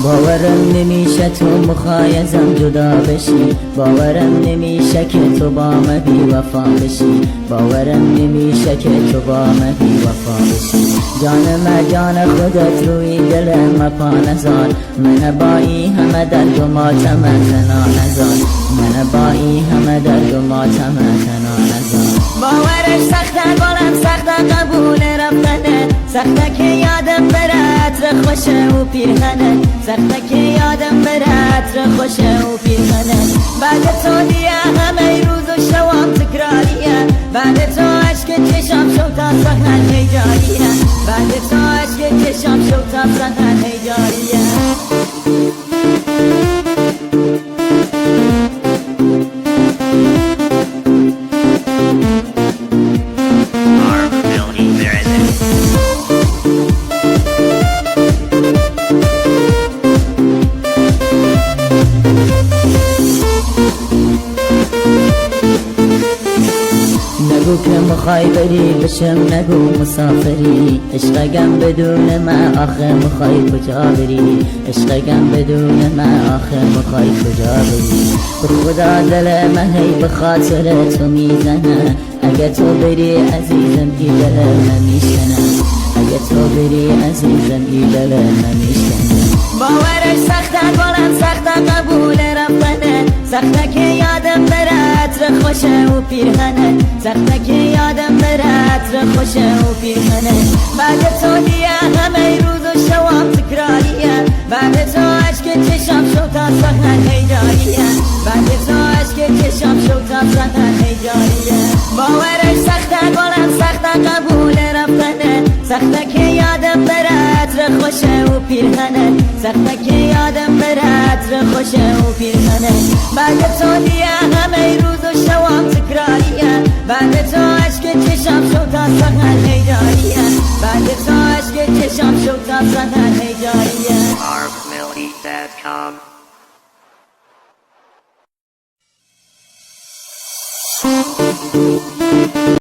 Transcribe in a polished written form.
باورم نمیشه تو مخایزم جدا بشی، باورم نمیشه که تو با من بی وفا بشی، باورم نمیشه که تو با من بی وفا بشی. جان خودت روی دل ما پا نزار، من با این همه درد و ماتم تنها نزار، من با این همه درد و ماتم تنها نزار. باورش سخته گلم سخته قبول رفتنه، سخته که یادم بره عطر خوشه و پیرهنه، سخته که یادم بره عطر خوشه و پیرهنه. بعد تو دیگه همه روز و شوام تکراریه، بعد تو عشق چشم شو تا سحر هیجاریه، بعد تو عشق چشم شو تا سحر هیجاریه. نگو که مخوای بری بشم، نگو مسافری، عشقم بدون من آخه مخوای کجا بری، عشقم بدون من آخه مخوای کجا بری. به خدا دل من هی به خاطر تو میزنه، اگه تو بری عزیزم ای دل من میشکنه، اگه تو بری عزیزم ای دل من میشکنه. باورش سخته گلم سخته قبول رفتنه، سخته که یادم بره عطر خوشه و پیرهنه، سخته که یادم بره عطر خوشه و پیرهنه. بعد تو دیگه همه روز و شوام تکراریه، بعد تو عشق چشم شو تا سحر هیجاریه، بعد تو عشق چشم شو تا سحر هیجاریه. باورش سخته گلم سخته قبول رفتنه، سخته که یادم بره عطر خوشه و پیرهنه، سخته که یادم بره عطر خوشه و پیرهنه. بعد تو دیگه همه روز و شوام تکراریه، بعد تو عشق چشم شو تا سحر هیجاریه، بعد تو عشق چشم شو تا سحر هیجاریه. ArbMillie.com